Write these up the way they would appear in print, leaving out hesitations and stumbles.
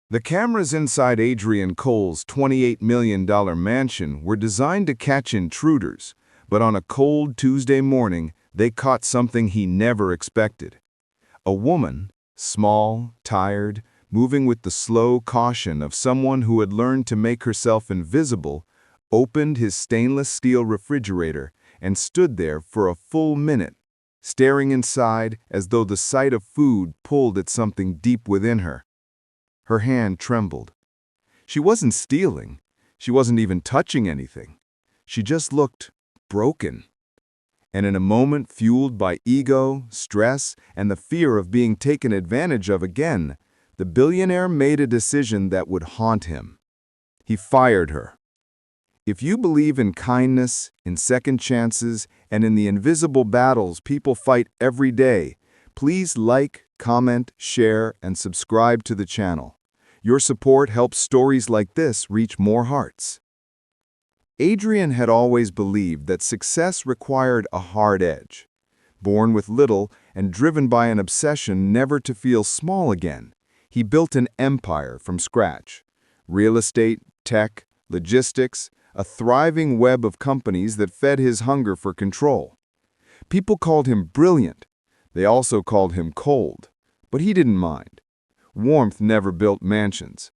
The cameras inside Adrian Cole's $28 million mansion were designed to catch intruders, but on a cold Tuesday morning, they caught something he never expected. A woman, small, tired, moving with the slow caution of someone who had learned to make herself invisible, opened his stainless steel refrigerator and stood there for a full minute, staring inside as though the sight of food pulled at something deep within her. Her hand trembled. She wasn't stealing. She wasn't even touching anything. She just looked broken. And in a moment fueled by ego, stress, and the fear of being taken advantage of again, the billionaire made a decision that would haunt him. He fired her. If you believe in kindness, in second chances, and in the invisible battles people fight every day, please like, comment, share, and subscribe to the channel. Your support helps stories like this reach more hearts. Adrian had always believed that success required a hard edge. Born with little and driven by an obsession never to feel small again, he built an empire from scratch. Real estate, tech, logistics, a thriving web of companies that fed his hunger for control. People called him brilliant. They also called him cold, but he didn't mind. Warmth never built mansions.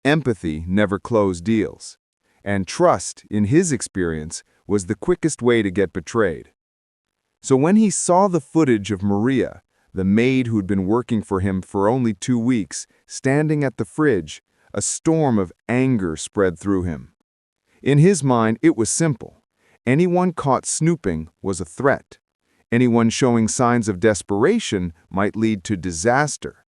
Empathy never closed deals. And trust, in his experience, was the quickest way to get betrayed. So when he saw the footage of Maria, the maid who'd been working for him for only 2 weeks, standing at the fridge, a storm of anger spread through him. In his mind, it was simple. Anyone caught snooping was a threat. Anyone showing signs of desperation might lead to disaster.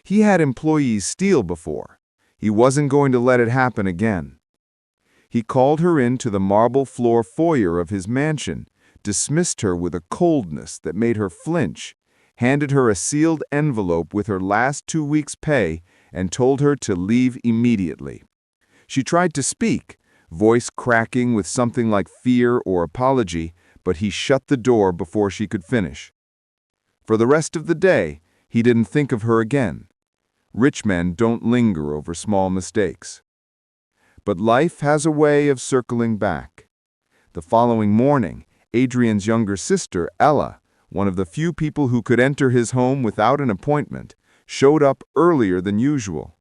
He had employees steal before. He wasn't going to let it happen again. He called her into the marble floor foyer of his mansion, dismissed her with a coldness that made her flinch, handed her a sealed envelope with her last 2 weeks' pay, and told her to leave immediately. She tried to speak, voice cracking with something like fear or apology, but he shut the door before she could finish. For the rest of the day, he didn't think of her again. Rich men don't linger over small mistakes. But life has a way of circling back. The following morning, Adrian's younger sister, Ella, one of the few people who could enter his home without an appointment, showed up earlier than usual.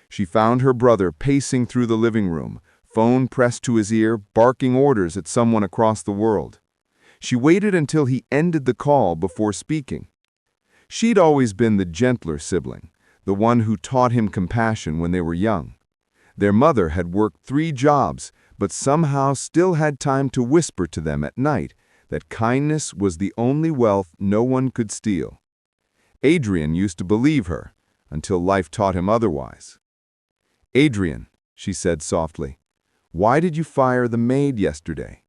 She found her brother pacing through the living room, phone pressed to his ear, barking orders at someone across the world. She waited until he ended the call before speaking. She'd always been the gentler sibling, the one who taught him compassion when they were young. Their mother had worked 3 jobs, but somehow still had time to whisper to them at night that kindness was the only wealth no one could steal. Adrian used to believe her, until life taught him otherwise. "Adrian," she said softly, "why did you fire the maid yesterday?"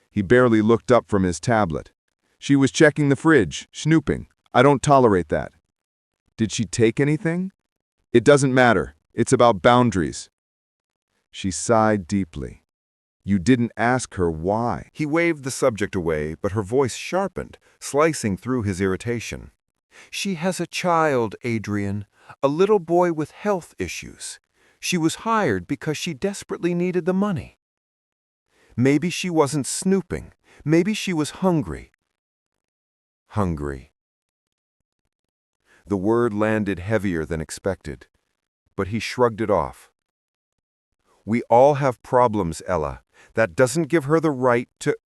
He barely looked up from his tablet. "She was checking the fridge, snooping. I don't tolerate that." "Did she take anything?" "It doesn't matter. It's about boundaries." She sighed deeply. "You didn't ask her why." He waved the subject away, but her voice sharpened, slicing through his irritation. "She has a child, Adrian, a little boy with health issues. She was hired because she desperately needed the money. Maybe she wasn't snooping. Maybe she was hungry." Hungry. The word landed heavier than expected, but he shrugged it off. "We all have problems, Ella. That doesn't give her the right to—"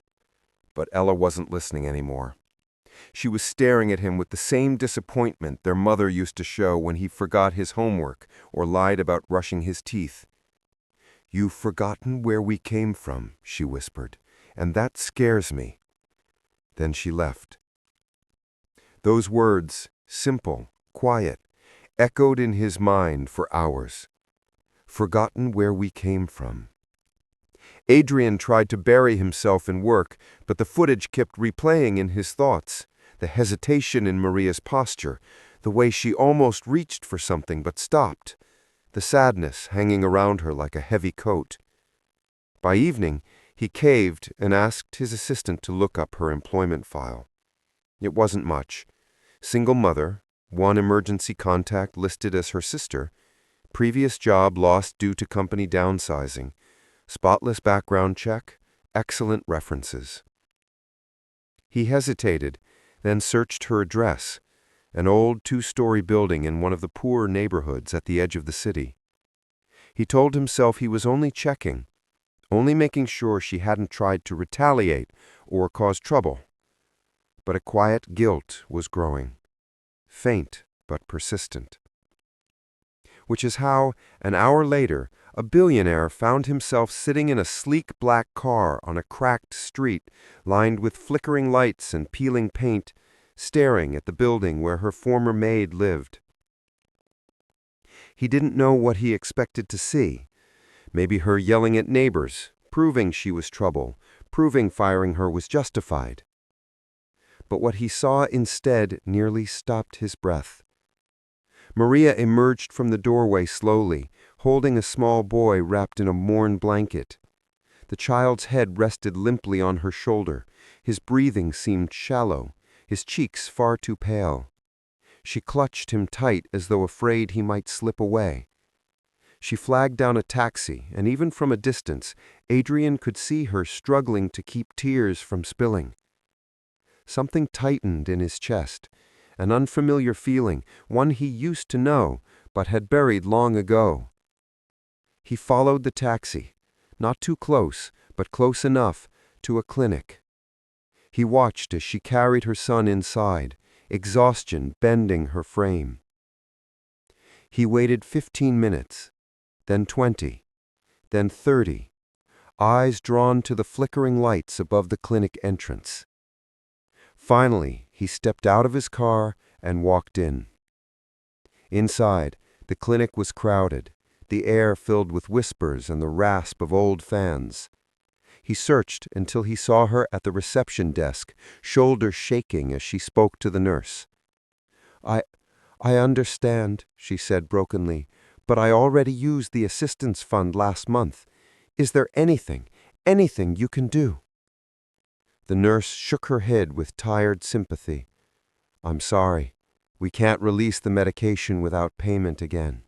But Ella wasn't listening anymore. She was staring at him with the same disappointment their mother used to show when he forgot his homework or lied about brushing his teeth. "You've forgotten where we came from," she whispered, "and that scares me." Then she left. Those words, simple, quiet, echoed in his mind for hours. Forgotten where we came from. Adrian tried to bury himself in work, but the footage kept replaying in his thoughts. The hesitation in Maria's posture, the way she almost reached for something but stopped, the sadness hanging around her like a heavy coat. By evening, he caved and asked his assistant to look up her employment file. It wasn't much. Single mother, 1 emergency contact listed as her sister, Previous job lost due to company downsizing. Spotless background check. Excellent references. He hesitated, then searched her address, an old two-story building in one of the poorer neighborhoods at the edge of the city. He told himself he was only checking, only making sure she hadn't tried to retaliate or cause trouble. But a quiet guilt was growing, faint but persistent. Which is how, an hour later, a billionaire found himself sitting in a sleek black car on a cracked street lined with flickering lights and peeling paint, staring at the building where her former maid lived. He didn't know what he expected to see. Maybe her yelling at neighbors, proving she was trouble, proving firing her was justified. But what he saw instead nearly stopped his breath. Maria emerged from the doorway slowly, holding a small boy wrapped in a worn blanket. The child's head rested limply on her shoulder. His breathing seemed shallow, his cheeks far too pale. She clutched him tight as though afraid he might slip away. She flagged down a taxi, and even from a distance, Adrian could see her struggling to keep tears from spilling. Something tightened in his chest, an unfamiliar feeling, one he used to know, but had buried long ago. He followed the taxi, not too close, but close enough, to a clinic. He watched as she carried her son inside, exhaustion bending her frame. He waited 15 minutes, then 20, then 30, eyes drawn to the flickering lights above the clinic entrance. Finally, he stepped out of his car and walked in. Inside, the clinic was crowded, the air filled with whispers and the rasp of old fans. He searched until he saw her at the reception desk, shoulders shaking as she spoke to the nurse. I understand, she said brokenly, but I already used the assistance fund last month. Is there anything you can do? The nurse shook her head with tired sympathy. I'm sorry. We can't release the medication without payment again.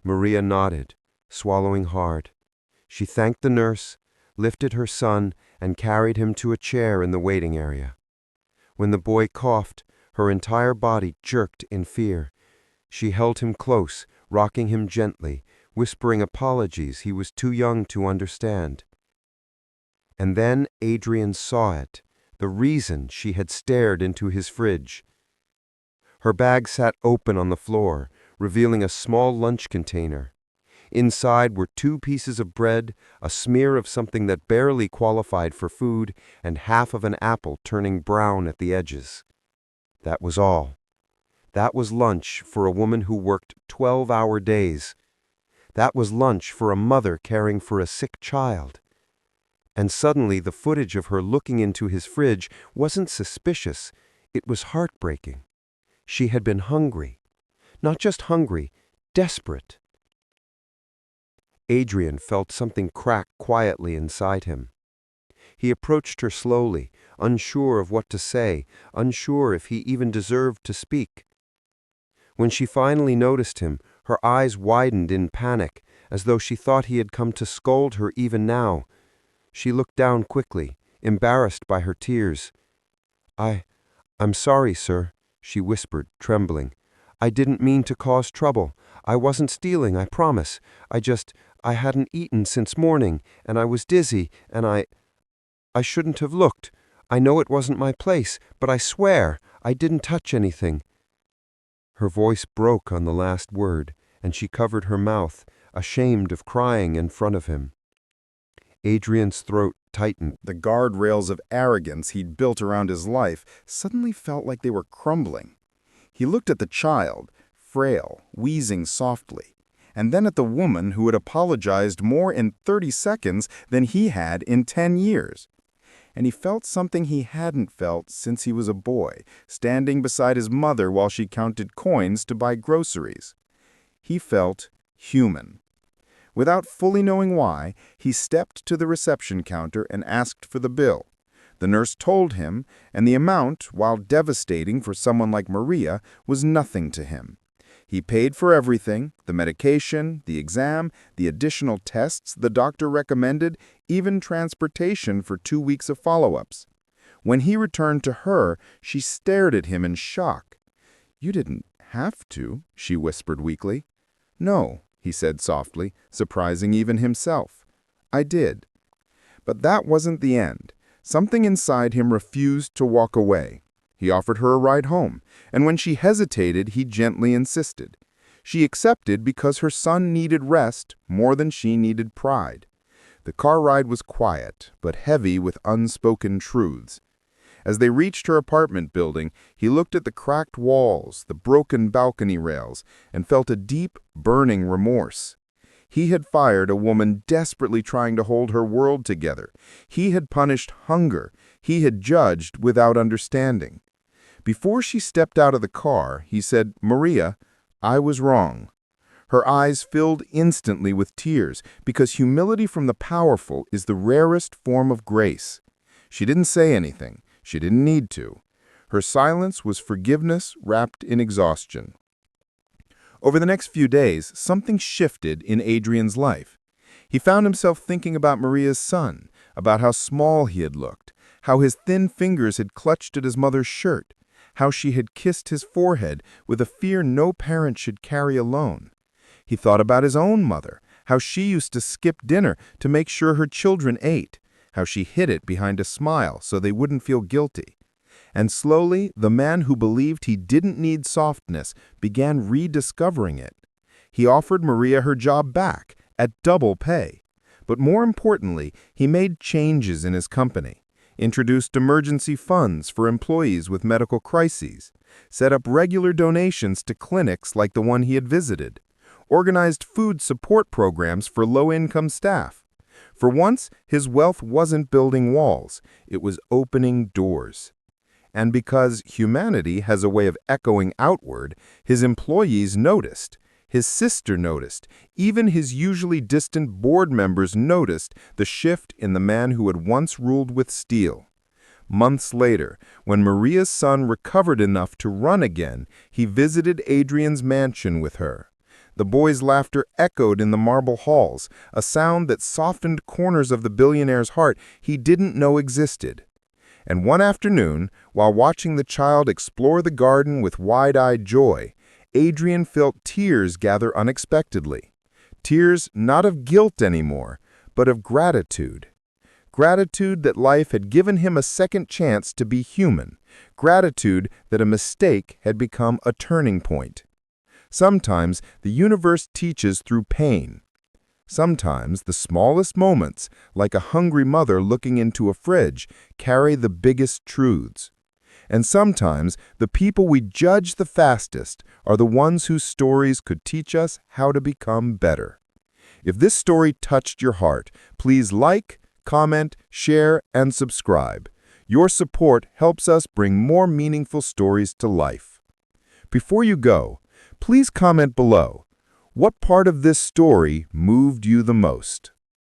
Maria nodded, swallowing hard. She thanked the nurse, lifted her son, and carried him to a chair in the waiting area. When the boy coughed, her entire body jerked in fear. She held him close, rocking him gently, whispering apologies he was too young to understand. And then Adrian saw it, the reason she had stared into his fridge. Her bag sat open on the floor, revealing a small lunch container. Inside were 2 pieces of bread, a smear of something that barely qualified for food, and half of an apple turning brown at the edges. That was all. That was lunch for a woman who worked 12-hour days. That was lunch for a mother caring for a sick child. And suddenly the footage of her looking into his fridge wasn't suspicious, it was heartbreaking. She had been hungry. Not just hungry, desperate. Adrian felt something crack quietly inside him. He approached her slowly, unsure of what to say, unsure if he even deserved to speak. When she finally noticed him, her eyes widened in panic, as though she thought he had come to scold her even now. She looked down quickly, embarrassed by her tears. I'm sorry, sir, she whispered, trembling. I didn't mean to cause trouble. I wasn't stealing, I promise. I hadn't eaten since morning, and I was dizzy, and I shouldn't have looked. I know it wasn't my place, but I swear I didn't touch anything. Her voice broke on the last word, and she covered her mouth, ashamed of crying in front of him. Adrian's throat tightened. The guardrails of arrogance he'd built around his life suddenly felt like they were crumbling. He looked at the child, frail, wheezing softly, and then at the woman who had apologized more in 30 seconds than he had in 10 years. And he felt something he hadn't felt since he was a boy, standing beside his mother while she counted coins to buy groceries. He felt human. Without fully knowing why, he stepped to the reception counter and asked for the bill. The nurse told him, and the amount, while devastating for someone like Maria, was nothing to him. He paid for everything, the medication, the exam, the additional tests the doctor recommended, even transportation for 2 weeks of follow-ups. When he returned to her, she stared at him in shock. "You didn't have to," she whispered weakly. "No," he said softly, surprising even himself. "I did." But that wasn't the end. Something inside him refused to walk away. He offered her a ride home, and when she hesitated, he gently insisted. She accepted because her son needed rest more than she needed pride. The car ride was quiet, but heavy with unspoken truths. As they reached her apartment building, he looked at the cracked walls, the broken balcony rails, and felt a deep, burning remorse. He had fired a woman desperately trying to hold her world together. He had punished hunger. He had judged without understanding. Before she stepped out of the car, he said, "Maria, I was wrong." Her eyes filled instantly with tears, because humility from the powerful is the rarest form of grace. She didn't say anything. She didn't need to. Her silence was forgiveness wrapped in exhaustion. Over the next few days, something shifted in Adrian's life. He found himself thinking about Maria's son, about how small he had looked, how his thin fingers had clutched at his mother's shirt, how she had kissed his forehead with a fear no parent should carry alone. He thought about his own mother, how she used to skip dinner to make sure her children ate, how she hid it behind a smile so they wouldn't feel guilty. And slowly, the man who believed he didn't need softness began rediscovering it. He offered Maria her job back, at double pay. But more importantly, he made changes in his company, introduced emergency funds for employees with medical crises, set up regular donations to clinics like the one he had visited, organized food support programs for low-income staff. For once, his wealth wasn't building walls, it was opening doors. And because humanity has a way of echoing outward, his employees noticed. His sister noticed. Even his usually distant board members noticed the shift in the man who had once ruled with steel. Months later, when Maria's son recovered enough to run again, he visited Adrian's mansion with her. The boy's laughter echoed in the marble halls, a sound that softened corners of the billionaire's heart he didn't know existed. And one afternoon, while watching the child explore the garden with wide-eyed joy, Adrian felt tears gather unexpectedly. Tears not of guilt anymore, but of gratitude. Gratitude that life had given him a second chance to be human. Gratitude that a mistake had become a turning point. Sometimes the universe teaches through pain. Sometimes the smallest moments, like a hungry mother looking into a fridge, carry the biggest truths. And sometimes the people we judge the fastest are the ones whose stories could teach us how to become better. If this story touched your heart, please like, comment, share, and subscribe. Your support helps us bring more meaningful stories to life. Before you go, please comment below. What part of this story moved you the most?